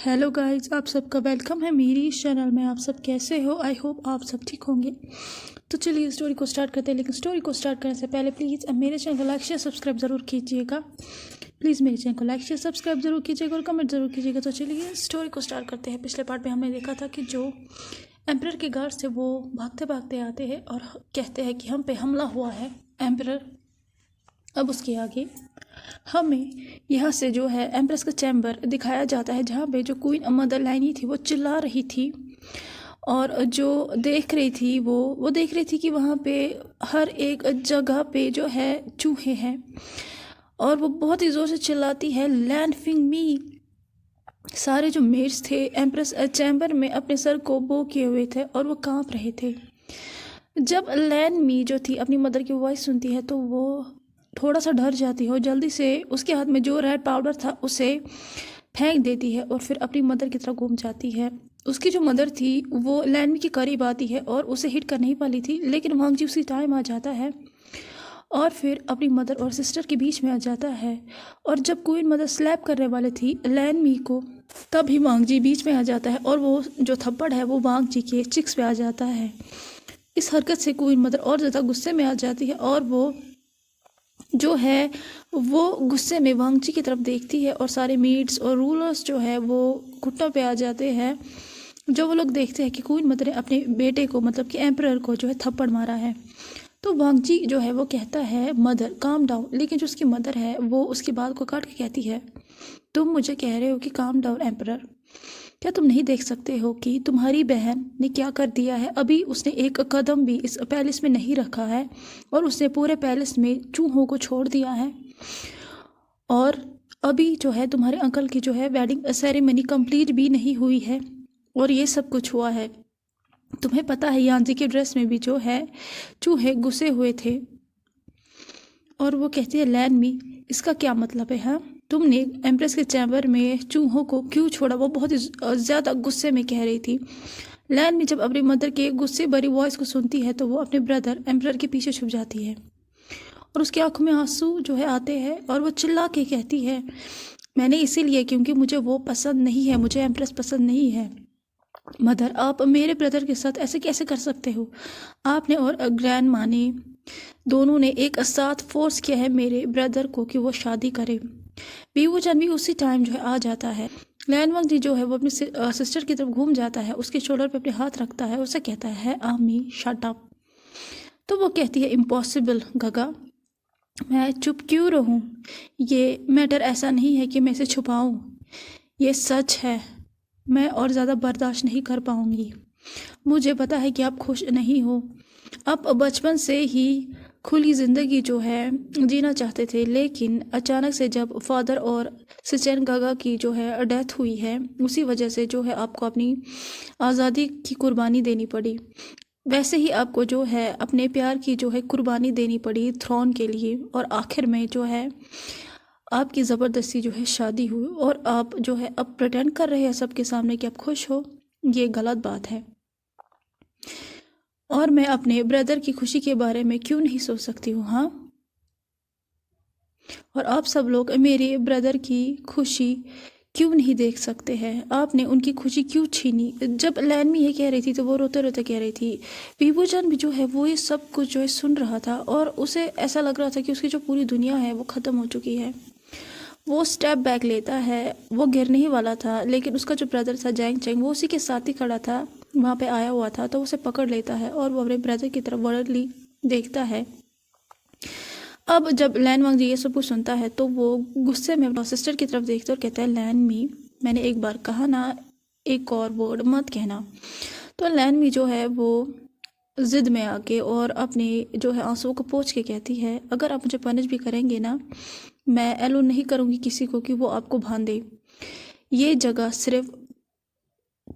Hello guys, आप सबका welcome है मेरी इस चैनल में। आप सब कैसे हो? आई होप आप सब ठीक होंगे। तो चलिए स्टोरी को स्टार्ट करते हैं। लेकिन स्टोरी को स्टार्ट करने से पहले प्लीज़ मेरे चैनल को लाइक शेयर सब्सक्राइब ज़रूर कीजिएगा। प्लीज़ मेरे चैनल को लाइक शेयर सब्सक्राइब ज़रूर कीजिएगा और कमेंट ज़रूर कीजिएगा। तो चलिए स्टोरी को स्टार्ट करते हैं। पिछले पार्ट में हमने देखा था कि जो एम्परर के गार्ड्स थे वो भागते भागते आते हैं और कहते हैं कि हम पे हमला हुआ है एम्परर। अब उसके आगे हमें यहाँ से जो है एम्प्रेस का चैम्बर दिखाया जाता है, जहाँ पे जो क्वीन मदर लाइनी थी वो चिल्ला रही थी और जो देख रही थी वो देख रही थी कि वहाँ पे हर एक जगह पे जो है चूहे हैं और वो बहुत ही ज़ोर से चिल्लाती है, लैंड फिंग मी। सारे जो मेड्स थे एम्प्रेस चैम्बर में अपने सर को बो किए हुए थे और वो कांप रहे थे। जब लैंड मी जो थी अपनी मदर की वॉइस सुनती है तो वो थोड़ा सा डर जाती है और जल्दी से उसके हाथ में जो रेड पाउडर था उसे फेंक देती है और फिर अपनी मदर की तरफ घूम जाती है। उसकी जो मदर थी वो लैंड के करीब आती है और उसे हिट कर नहीं पाली थी, लेकिन वांग जी उसी टाइम आ जाता है और फिर अपनी मदर और सिस्टर के बीच में आ जाता है। और जब क्वीन मदर स्लैप करने वाले थी लैंड मी को, तभी वांग जी बीच में आ जाता है और वो जो थप्पड़ है वो वांग जी के चिक्स पे आ जाता है। इस हरकत से क्वीन मदर और ज़्यादा गुस्से में आ जाती है और वो जो है वो गुस्से में वांग जी की तरफ देखती है और सारे मीड्स और रूलर्स जो है वो घुटनों पे आ जाते हैं। जो वो लोग देखते हैं कि क्वीन मदर ने अपने बेटे को मतलब कि एम्परर को जो है थप्पड़ मारा है। तो वांग जी जो है वो कहता है मदर काम डाउन, लेकिन जो उसकी मदर है वो उसकी बात को काट के कहती है, तुम मुझे कह रहे हो कि काम डाउन एम्परर? क्या तुम नहीं देख सकते हो कि तुम्हारी बहन ने क्या कर दिया है? अभी उसने एक कदम भी इस पैलेस में नहीं रखा है और उसने पूरे पैलेस में चूहों को छोड़ दिया है। और अभी जो है तुम्हारे अंकल की जो है वेडिंग सेरेमनी कंप्लीट भी नहीं हुई है और ये सब कुछ हुआ है। तुम्हें पता है यांजी के ड्रेस में भी जो है चूहे घुसे हुए थे। और वो कहती है लैंड मी, इसका क्या मतलब है? हाँ, तुमने एम्प्रेस के चैम्बर में चूहों को क्यों छोड़ा? वो बहुत ही ज़्यादा गुस्से में कह रही थी। लैंड मी जब अपनी मदर के गुस्से भरी वॉइस को सुनती है तो वो अपने ब्रदर एम्परर के पीछे छुप जाती है और उसकी आंखों में आंसू जो है आते हैं और वो चिल्ला के कहती है, मैंने इसीलिए क्योंकि मुझे वो पसंद नहीं है, मुझे एम्प्रेस पसंद नहीं है। मदर, आप मेरे ब्रदर के साथ ऐसे कैसे कर सकते हो? आपने और ग्रैंड माँ ने दोनों ने एक साथ फोर्स किया है मेरे ब्रदर को कि वो शादी करे। बीवूचन भी उसी टाइम जो है आ जाता है। लैनवांग जी जो है वो अपनी सिस्टर की तरफ घूम जाता है, उसके शोल्डर पे अपने हाथ रखता है, उसे कहता है आमी शट अप। तो वो कहती है इम्पॉसिबल गगा, मैं चुप क्यों रहूं? ये मैटर ऐसा नहीं है कि मैं इसे छुपाऊं, ये सच है। मैं और ज़्यादा बर्दाश्त नहीं कर पाऊंगी। मुझे पता है कि आप खुश नहीं हो, आप बचपन से ही खुली ज़िंदगी जो है जीना चाहते थे, लेकिन अचानक से जब फादर और सिचेन गागा की जो है डेथ हुई है, उसी वजह से जो है आपको अपनी आज़ादी की कुर्बानी देनी पड़ी। वैसे ही आपको जो है अपने प्यार की जो है कुर्बानी देनी पड़ी थ्रोन के लिए, और आखिर में जो है आपकी ज़बरदस्ती जो है शादी हुई और आप जो है अब प्रिटेंड कर रहे हैं सबके सामने कि आप खुश हो। ये गलत बात है और मैं अपने ब्रदर की खुशी के बारे में क्यों नहीं सोच सकती हूँ? हाँ, और आप सब लोग मेरे ब्रदर की खुशी क्यों नहीं देख सकते हैं? आपने उनकी खुशी क्यों छीनी? जब लैनमी ये कह रही थी तो वो रोते रोते कह रही थी। बीबूचन भी जो है वो ये सब कुछ जो है सुन रहा था और उसे ऐसा लग रहा था कि उसकी जो पूरी दुनिया है वो ख़त्म हो चुकी है। वो स्टेप बैक लेता है, वो गिरने ही वाला था, लेकिन उसका जो ब्रदर था जैंग चेंग वो उसी के साथ ही खड़ा था, वहाँ पे आया हुआ था, तो उसे पकड़ लेता है और वो अपने ब्रदर की तरफ वर्डली देखता है। अब जब लैन वांग जी ये सब कुछ सुनता है तो वो गुस्से में सिस्टर की तरफ देखता है और कहता है लैन मी, मैंने एक बार कहा ना, एक और वर्ड मत कहना। तो लैन मी जो है वो ज़िद में आके और अपने जो है आंसुओं को पोंछ के कहती है, अगर आप मुझे पनिश भी करेंगे ना, मैं एलो नहीं करूँगी किसी को कि वो आपको बांधे। ये जगह सिर्फ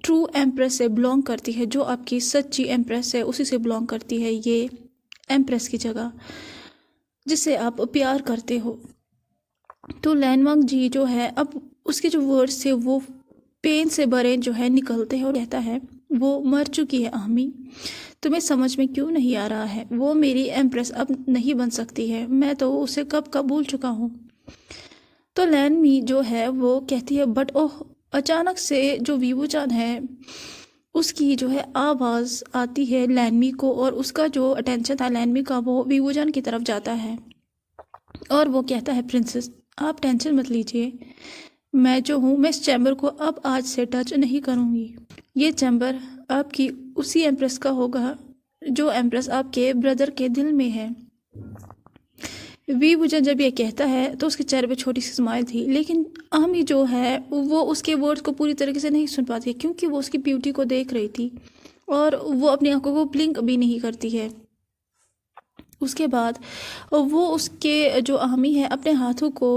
ट्रू एम्प्रेस से बिलोंग करती है, जो आपकी सच्ची एम्प्रेस है उसी से बिलोंग करती है ये एम्प्रेस की जगह जिसे आप प्यार करते हो। तो लैनवांग जी जो है अब उसके जो वर्ड्स थे वो पेन से भरे जो है निकलते हैं और कहता है वो मर चुकी है आमी, तुम्हें समझ में क्यों नहीं आ रहा है? वो मेरी एम्प्रेस अब नहीं बन सकती है, मैं तो उसे कब का भूल चुका हूँ। तो लैन मी जो है वो कहती है बट ओह अचानक से जो वीवूजान है उसकी जो है आवाज़ आती है लैनमी को, और उसका जो अटेंशन था लैनमी का वो वीवूजान की तरफ जाता है और वो कहता है प्रिंसेस आप टेंशन मत लीजिए, मैं जो हूँ मैं इस चैम्बर को अब आज से टच नहीं करूँगी। ये चैम्बर आपकी उसी एम्प्रेस का होगा जो एम्प्रेस आपके ब्रदर के दिल में है। वीवूजान जब ये कहता है तो उसके चेहरे पे छोटी सी स्माइल थी, लेकिन आमी जो है वो उसके वर्ड्स को पूरी तरीके से नहीं सुन पाती है क्योंकि वो उसकी ब्यूटी को देख रही थी और वो अपनी आंखों को ब्लिंक भी नहीं करती है। उसके बाद वो उसके जो आमी है अपने हाथों को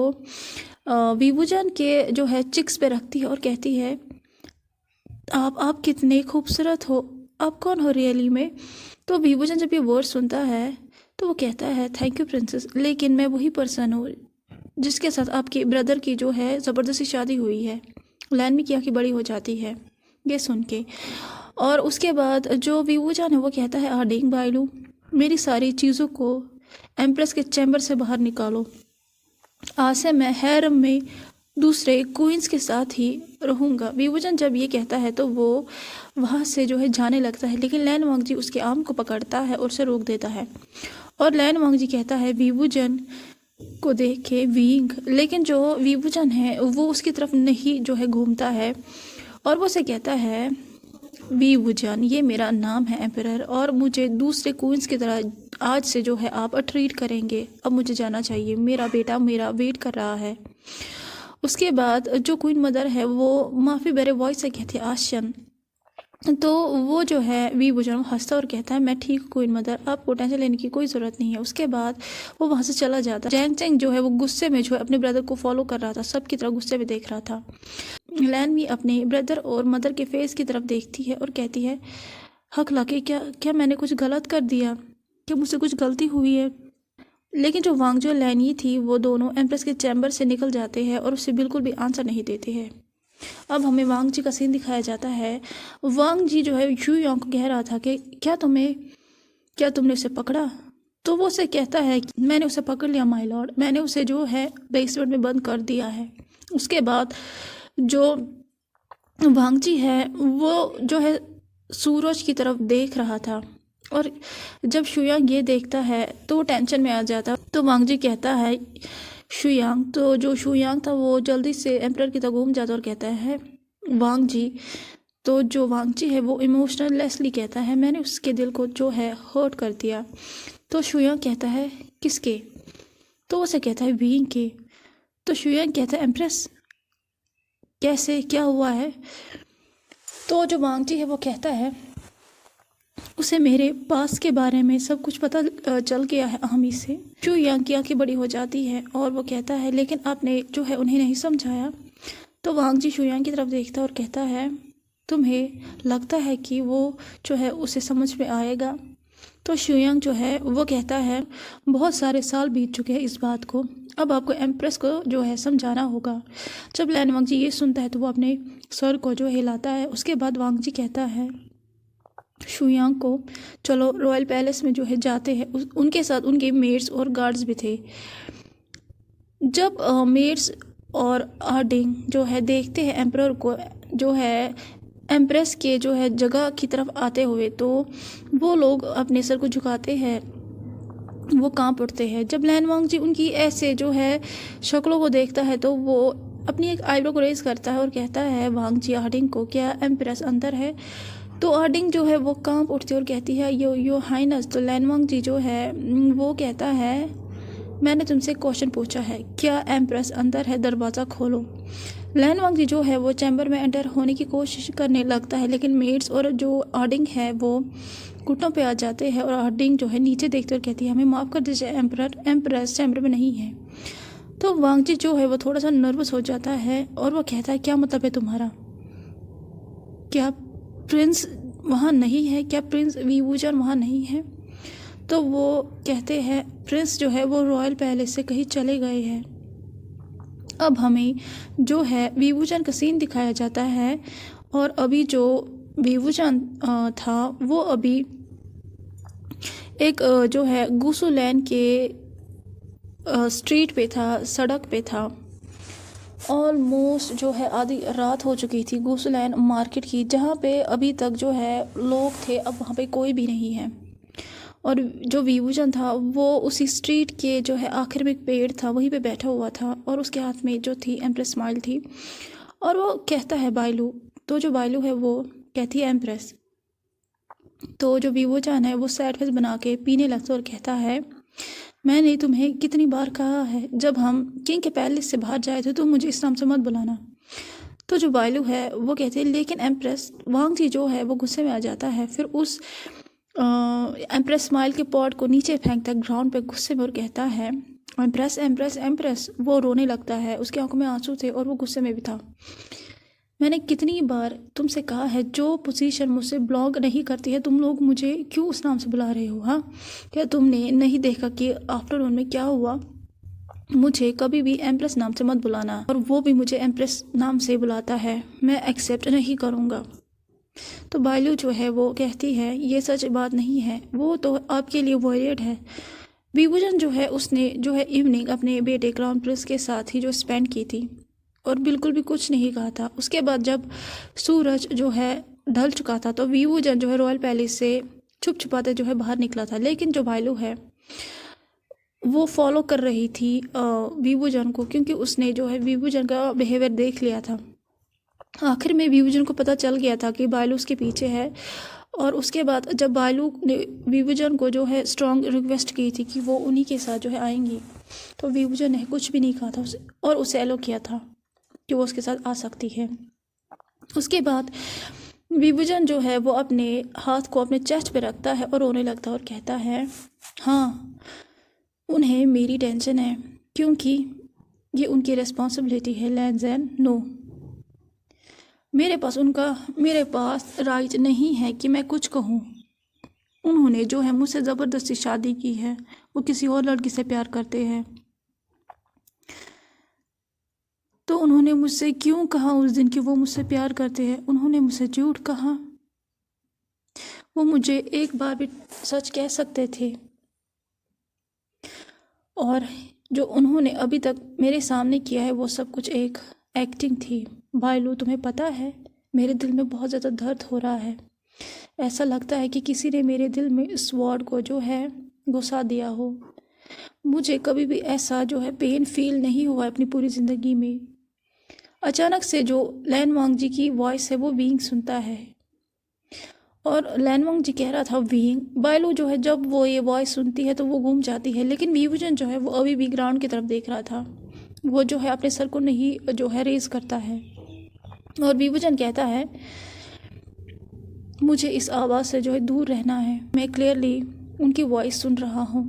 वीवूजान के जो है चिक्स पे रखती है और कहती है आप कितने खूबसूरत हो, आप कौन हो रियली में। तो वीवूजान जब ये वर्ड सुनता है तो वो कहता है थैंक यू प्रिंसेस, लेकिन मैं वही पर्सन हूँ जिसके साथ आपके ब्रदर की जो है ज़बरदस्ती शादी हुई है। लैनमी की आंखें बड़ी हो जाती है ये सुन के, और उसके बाद जो वीवूजान है वो कहता है आर्डिंग बाइलू मेरी सारी चीज़ों को एम्प्रेस के चैम्बर से बाहर निकालो, आज से मैं हैरम में दूसरे क्वींस के साथ ही रहूँगा। वीवूजान जब ये कहता है तो वो वहाँ से जो है जाने लगता है, लेकिन लैन वांगजी उसके आर्म को पकड़ता है और उसे रोक देता है और लैन वांगजी कहता है वीवूजान को देख के वींग, लेकिन जो वीवूजान है वो उसकी तरफ नहीं जो है घूमता है और वो उसे कहता है वीवूजान ये मेरा नाम है एम्परर और मुझे दूसरे क्वींस की तरह आज से जो है आप ट्रीट करेंगे, अब मुझे जाना चाहिए, मेरा बेटा मेरा वेट कर रहा है। उसके बाद जो क्वीन मदर है वो माफ़ी बेरे वॉइस से कहती है आशन, तो वो जो है वीवूजान हंसता और कहता है मैं ठीक हूँ क्वीन मदर, आपको टेंशन लेने की कोई ज़रूरत नहीं है। उसके बाद वो वहाँ से चला जाता है। जैंग चैंग जो है वो गुस्से में जो है अपने ब्रदर को फॉलो कर रहा था, सबकी तरफ गुस्से में देख रहा था। लैनमी अपने ब्रदर और मदर के फेस की तरफ देखती है और कहती है हक लाके क्या मैंने कुछ गलत कर दिया, क्या मुझसे कुछ गलती हुई है। लेकिन जो वांगजू लैनी थी वो दोनों एम्प्रेस के चैम्बर से निकल जाते हैं और उसे बिल्कुल भी आंसर नहीं देते हैं। अब हमें वांग जी का सीन दिखाया जाता है। वांग जी जो है यू योंग को कह रहा था कि क्या तुमने उसे पकड़ा, तो वो उसे कहता है मैंने उसे पकड़ लिया माय लॉर्ड, मैंने उसे जो है बेसमेंट में बंद कर दिया है। उसके बाद जो वांग जी है वो जो है सूरज की तरफ देख रहा था और जब शुयांग ये देखता है तो वो टेंशन में आ जाता। तो वांग जी कहता है शुयांग, तो जो शुयांग था वो जल्दी से एम्परर की तरफ घूम जाता और कहता है वांग जी, तो जो वांग जी है वो इमोशनलेसली कहता है मैंने उसके दिल को जो है हर्ट कर दिया। तो शुयांग कहता है किसके, तो उसे कहता है वींग के। तो शुयांग कहता है एम्प्रेस कैसे, क्या हुआ है। तो जो वांग जी है वो कहता है उसे मेरे पास के बारे में सब कुछ पता चल गया है आमी से। शू यांग की आंखें बड़ी हो जाती है और वो कहता है लेकिन आपने जो है उन्हें नहीं समझाया। तो वांग जी शू यांग की तरफ देखता है और कहता है तुम्हें लगता है कि वो जो है उसे समझ में आएगा। तो शू यांग जो है वो कहता है बहुत सारे साल बीत चुके हैं इस बात को, अब आपको एम्प्रेस को जो है समझाना होगा। जब लैन वांग जी ये सुनता है तो वो अपने सर को जो हिलाता है। उसके बाद वांग जी कहता है शुयांग को चलो रॉयल पैलेस में जो है जाते हैं। उनके साथ उनके मेड्स और गार्ड्स भी थे। जब मेड्स और आर्डिंग जो है देखते हैं एम्परर को जो है एम्प्रेस के जो है जगह की तरफ आते हुए, तो वो लोग अपने सर को झुकाते हैं, वो कांप उठते हैं। जब लैन वांग जी उनकी ऐसे जो है शक्लों को देखता है तो वो अपनी एक आईब्रो को रेज करता है और कहता है वांग जी आर्डिंग को क्या एम्प्रेस अंदर है। तो आर्डिंग जो है वो कांप उठती है और कहती है यो हाइनस। तो लैन वांग जी जो है वो कहता है मैंने तुमसे क्वेश्चन पूछा है, क्या एम्प्रेस अंदर है, दरवाज़ा खोलो। लैन वांग जी जो है वो चैम्बर में एंटर होने की कोशिश करने लगता है, लेकिन मेड्स और जो आर्डिंग है वो घुटनों पे आ जाते हैं और आर्डिंग जो है नीचे देखते और कहती है हमें माफ़ कर दीजिए एम्प्रेस चैम्बर में नहीं है। तो वांग जी जो है वो थोड़ा सा नर्वस हो जाता है और वो कहता है क्या मतलब है तुम्हारा, क्या प्रिंस वहाँ नहीं है, क्या प्रिंस वीवूजान वहाँ नहीं है। तो वो कहते हैं प्रिंस जो है वो रॉयल पैलेस से कहीं चले गए हैं। अब हमें जो है वीवूजान का सीन दिखाया जाता है और अभी जो वीवूजान था वो अभी एक जो है गुसू लैन के स्ट्रीट पे था, सड़क पे था। ऑलमोस्ट जो है आधी रात हो चुकी थी गुसलैन मार्केट की, जहाँ पे अभी तक जो है लोग थे, अब वहाँ पे कोई भी नहीं है। और जो विभूषण था वो उसी स्ट्रीट के जो है आखिर में एक पेड़ था वहीं पे बैठा हुआ था, और उसके हाथ में जो थी एम्प्रेस स्माइल थी। और वो कहता है बायलू, तो जो बायलू है वो कहती है एम्प्रेस। तो जो विभूषण है वो सैड फेस बना के पीने लगता है और कहता है, मैंने तुम्हें कितनी बार कहा है जब हम किंग के पैलेस से बाहर जाए थे तो मुझे इस नाम से मत बुलाना। तो जो बायलू है वो कहते हैं, लेकिन एम्प्रेस। वांग जी जो है वो गुस्से में आ जाता है, फिर उस एम्प्रेस स्माइल के पॉट को नीचे फेंकता है ग्राउंड पे गुस्से में और कहता है, एम्प्रेस एम्प्रेस एम्प्रेस। वो रोने लगता है, उसकी आंखों में आंसू थे और वो गुस्से में भी था। मैंने कितनी बार तुमसे कहा है, जो पोजीशन मुझसे बिलोंग नहीं करती है तुम लोग मुझे क्यों उस नाम से बुला रहे हो? हाँ, क्या तुमने नहीं देखा कि आफ्टरनून में क्या हुआ? मुझे कभी भी एम्प्रेस नाम से मत बुलाना, और वो भी मुझे एम्प्रेस नाम से बुलाता है, मैं एक्सेप्ट नहीं करूँगा। तो बायलू जो है वो कहती है, ये सच बात नहीं है, वो तो आपके लिए वॉयलेट है। विभूषण जो है उसने जो है इवनिंग अपने बेटे क्राउन प्रिंस के साथ ही जो स्पेंड की थी और बिल्कुल भी कुछ नहीं कहा था। उसके बाद जब सूरज जो है ढल चुका था तो विभूषण जो है रॉयल पैलेस से छुप छुपाते जो है बाहर निकला था, लेकिन जो बायलू है वो फॉलो कर रही थी विभूषण को, क्योंकि उसने जो है विभूषण का बिहेवियर देख लिया था। आखिर में विभूषण को पता चल गया था कि बायलू उसके पीछे है, और उसके बाद जब बायलू ने विभूषण को जो है स्ट्रॉन्ग रिक्वेस्ट की थी कि वो उन्हीं के साथ जो है आएंगी, तो विभूषण ने कुछ भी नहीं कहा था उसे, और उसे एलो किया था कि वो उसके साथ आ सकती है। उसके बाद विभूषण जो है वो अपने हाथ को अपने चेस्ट पे रखता है और रोने लगता है और कहता है, हाँ उन्हें मेरी टेंशन है, क्योंकि ये उनकी रिस्पॉन्सिबिलिटी है। लेट्स एंड नो, मेरे पास राइट नहीं है कि मैं कुछ कहूँ। उन्होंने जो है मुझसे ज़बरदस्ती शादी की है, वो किसी और लड़की से प्यार करते हैं। तो उन्होंने मुझसे क्यों कहा उस दिन कि वो मुझसे प्यार करते हैं? उन्होंने मुझसे झूठ कहा। वो मुझे एक बार भी सच कह सकते थे, और जो उन्होंने अभी तक मेरे सामने किया है वो सब कुछ एक एक्टिंग थी। बायलू, तुम्हें पता है मेरे दिल में बहुत ज़्यादा दर्द हो रहा है। ऐसा लगता है कि किसी ने मेरे दिल में स्वॉर्ड को जो है घुसा दिया हो। मुझे कभी भी ऐसा जो है पेन फील नहीं हुआ अपनी पूरी ज़िंदगी में। अचानक से जो लैन वांग जी की वॉइस है वो वीइंग सुनता है, और लैन वांग जी कह रहा था वीइंग। बायलू जो है जब वो ये वॉइस सुनती है तो वो घूम जाती है, लेकिन विभूषण जो है वो अभी भी ग्राउंड की तरफ देख रहा था। वो जो है अपने सर को नहीं जो है रेज करता है, और विभूषण कहता है, मुझे इस आवाज़ से जो है दूर रहना है, मैं क्लियरली उनकी वॉइस सुन रहा हूँ।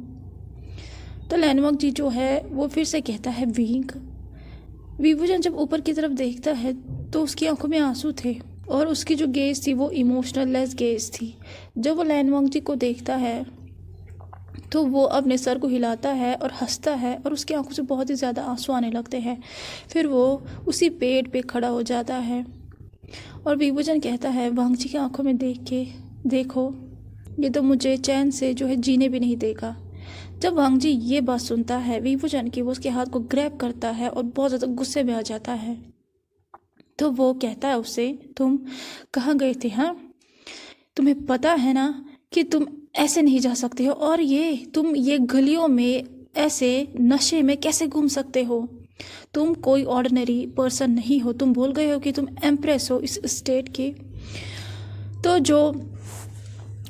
तो लैन वांग जी जो है वो फिर से कहता है वीइंग। विभूषण जब ऊपर की तरफ देखता है तो उसकी आंखों में आंसू थे, और उसकी जो गेज़ थी वो इमोशनल लेस गेज़ थी। जब वो लैन वांग जी को देखता है तो वो अपने सर को हिलाता है और हंसता है, और उसकी आंखों से बहुत ही ज़्यादा आंसू आने लगते हैं। फिर वो उसी पेड़ पे खड़ा हो जाता है, और विभूषण कहता है वांग जी की आंखों में देख के, देखो ये तो मुझे चैन से जो है जीने भी नहीं देगा। जब वांग जी ये बात सुनता है विभूषण की, वो उसके हाथ को ग्रैब करता है और बहुत ज़्यादा गुस्से में आ जाता है। तो वो कहता है उससे, तुम कहाँ गए थे? हाँ, तुम्हें पता है ना कि तुम ऐसे नहीं जा सकते हो, और तुम ये गलियों में ऐसे नशे में कैसे घूम सकते हो? तुम कोई ऑर्डिनरी पर्सन नहीं हो, तुम भूल गए हो कि तुम एम्प्रेस हो इस स्टेट की। तो जो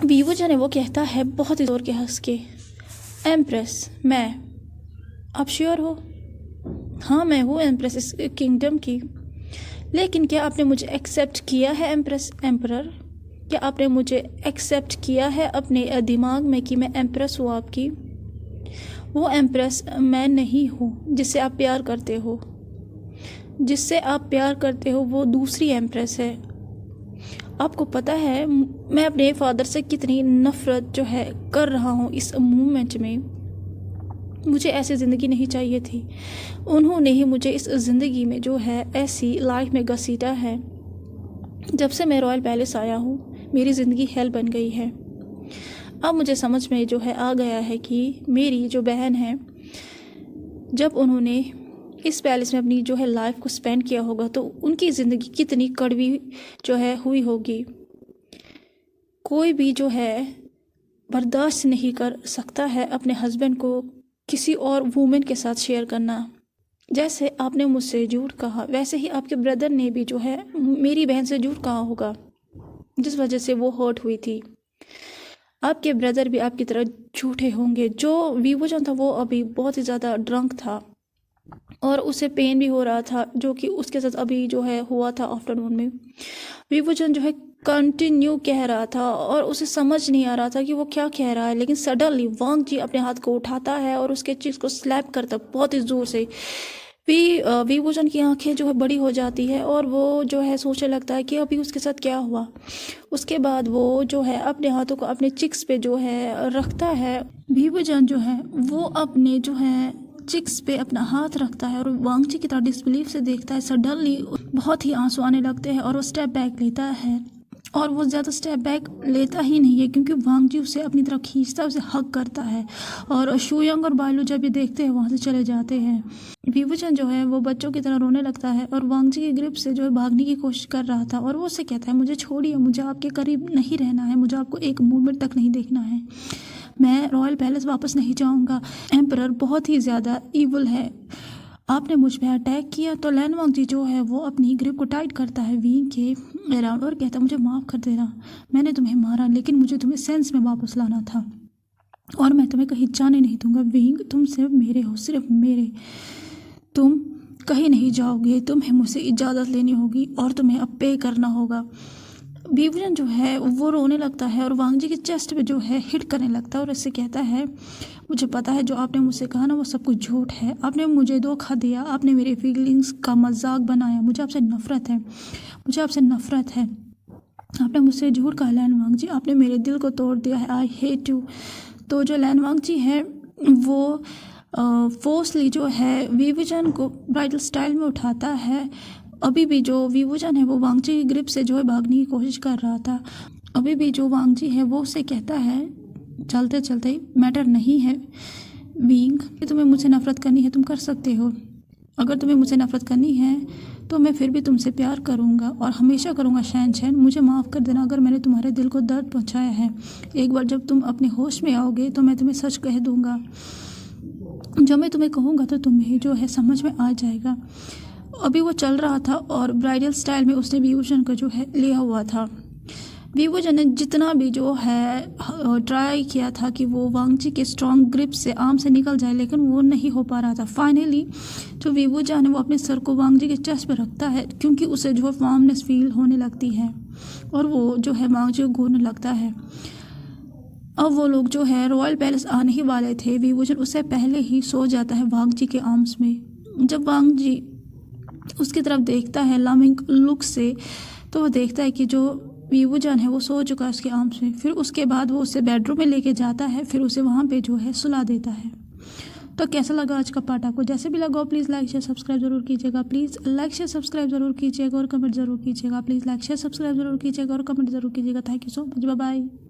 विभूषण है वो कहता है बहुत ही जोर के हंस के, एम्प्रेस मैं? आप श्योर हो? हाँ मैं हूँ एम्प्रेस इस किंगडम की, लेकिन क्या आपने मुझे एक्सेप्ट किया है एम्प्रेस? एम्परर, क्या आपने मुझे एक्सेप्ट किया है अपने दिमाग में कि मैं एम्प्रेस हूँ आपकी? वो एम्प्रेस मैं नहीं हूँ जिससे आप प्यार करते हो। जिससे आप प्यार करते हो वो दूसरी एम्प्रेस है। आपको पता है मैं अपने फादर से कितनी नफ़रत जो है कर रहा हूँ इस मूवमेंट में। मुझे ऐसी ज़िंदगी नहीं चाहिए थी। उन्होंने ही मुझे इस ज़िंदगी में जो है ऐसी लाइफ में घसीटा है। जब से मैं रॉयल पैलेस आया हूँ मेरी ज़िंदगी हेल बन गई है। अब मुझे समझ में जो है आ गया है कि मेरी जो बहन है, जब उन्होंने इस पैलेस में अपनी जो है लाइफ को स्पेंड किया होगा तो उनकी ज़िंदगी कितनी कड़वी जो है हुई होगी। कोई भी जो है बर्दाश्त नहीं कर सकता है अपने हस्बैंड को किसी और वूमेन के साथ शेयर करना। जैसे आपने मुझसे झूठ कहा वैसे ही आपके ब्रदर ने भी जो है मेरी बहन से झूठ कहा होगा, जिस वजह से वो हर्ट हुई थी। आपके ब्रदर भी आपकी तरह झूठे होंगे। जो विभूषण था वो अभी बहुत ही ज़्यादा ड्रंक था और उसे पेन भी हो रहा था, जो कि उसके साथ अभी जो है हुआ था आफ्टरनून में। विभूषण जो है कंटिन्यू कह रहा था और उसे समझ नहीं आ रहा था कि वो क्या कह रहा है, लेकिन सडनली वांग जी अपने हाथ को उठाता है और उसके चीज़ को स्लैप करता बहुत ही ज़ोर से। विभूषण की आंखें जो है बड़ी हो जाती है और वो जो है सोचने लगता है कि अभी उसके साथ क्या हुआ। उसके बाद वो जो है अपने हाथों को अपने चिक्स पे जो है रखता है। विभूषण जो है वो अपने जो है चिक्स पे अपना हाथ रखता है और वांग जी की तरह डिसबिलीफ से देखता है। सडनली बहुत ही आंसू आने लगते हैं और वो स्टेप बैक लेता है और वो ज़्यादा स्टेप बैक लेता ही नहीं है क्योंकि वांग जी उसे अपनी तरफ खींचता है, उसे हग करता है और शूयंग और बायलू जब ये देखते हैं वहाँ से चले जाते हैं। विभूषण जो है वो बच्चों की तरह रोने लगता है और वांग जी की ग्रिप से जो है भागने की कोशिश कर रहा था और वो उससे कहता है मुझे छोड़िए, मुझे आपके करीब नहीं रहना है, मुझे आपको एक मोमेंट तक नहीं देखना है, मैं रॉयल पैलेस वापस नहीं जाऊँगा। एम्परर बहुत ही ज़्यादा ईवल है, आपने मुझ पर अटैक किया। तो लैन वांग जी जो है वो अपनी ग्रिप को टाइट करता है विंग के अराउंड और कहता है मुझे माफ़ कर देना, मैंने तुम्हें मारा लेकिन मुझे तुम्हें सेंस में वापस लाना था और मैं तुम्हें कहीं जाने नहीं दूंगा। विंग तुम सिर्फ मेरे हो, सिर्फ मेरे, तुम कहीं नहीं जाओगे, तुम्हें मुझसे इजाज़त लेनी होगी और तुम्हें अब पे करना होगा। विभूषण जो है वो रोने लगता है और वांग जी के चेस्ट पे जो है हिट करने लगता है और इससे कहता है मुझे पता है जो आपने मुझसे कहा ना वो सब कुछ झूठ है, आपने मुझे धोखा दिया, आपने मेरे फीलिंग्स का मजाक बनाया, मुझे आपसे नफरत है, मुझे आपसे नफरत है, आपने मुझसे झूठ कहा लैन वांग जी, आपने मेरे दिल को तोड़ दिया है, आई हेट यू। तो जो लैन वांग जी है वो फोर्सली जो है विभूषण को ब्राइडल स्टाइल में उठाता है। अभी भी जो विभूषण है वो वांग जी की ग्रिप से जो है भागने की कोशिश कर रहा था। अभी भी जो वांग जी है वो उससे कहता है चलते चलते मैटर नहीं है विंग, तुम्हें मुझसे नफरत करनी है तुम कर सकते हो, अगर तुम्हें मुझसे नफरत करनी है तो मैं फिर भी तुमसे प्यार करूँगा और हमेशा करूँगा शैन शैन, मुझे माफ़ कर देना अगर मैंने तुम्हारे दिल को दर्द पहुँचाया है। एक बार जब तुम अपने होश में आओगे तो मैं तुम्हें सच कह दूँगा, जो मैं तुम्हें कहूँगा तो तुम्हें जो है समझ में आ जाएगा। अभी वो चल रहा था और ब्राइडल स्टाइल में उसने विभूषण को जो है लिया हुआ था। विभूषण ने जितना भी जो है ट्राई किया था कि वो वांग जी के स्ट्रॉन्ग ग्रिप से आर्म से निकल जाए, लेकिन वो नहीं हो पा रहा था। फाइनली जो विभूषण है वो अपने सर को वांग जी के चेस्ट पे रखता है क्योंकि उसे जो है वार्मनेस फील होने लगती है और वो जो है वांग जी को घूरने लगता है। अब वो लोग जो है रॉयल पैलेस आने ही वाले थे। विभूषण उससे पहले ही सो जाता है वांग जी के आर्म्स में। जब वांग जी उसकी तरफ देखता है लविंग लुक से तो वो देखता है कि जो विभूषण है वो सो चुका है उसके आर्म्स में। फिर उसके बाद वो उसे बेडरूम में लेके जाता है, फिर उसे वहाँ पे जो है सुला देता है। तो कैसा लगा आज का पार्ट आपको? जैसे भी लगा प्लीज़ लाइक शेयर सब्सक्राइब जरूर कीजिएगा, प्लीज़ लाइक शेयर सब्सक्राइब जरूर कीजिएगा और कमेंट जरूर कीजिएगा, प्लीज़ लाइक शेयर सब्सक्राइब जरूर कीजिएगा और कमेंट जरूर कीजिएगा। Thank you so much, bye bye.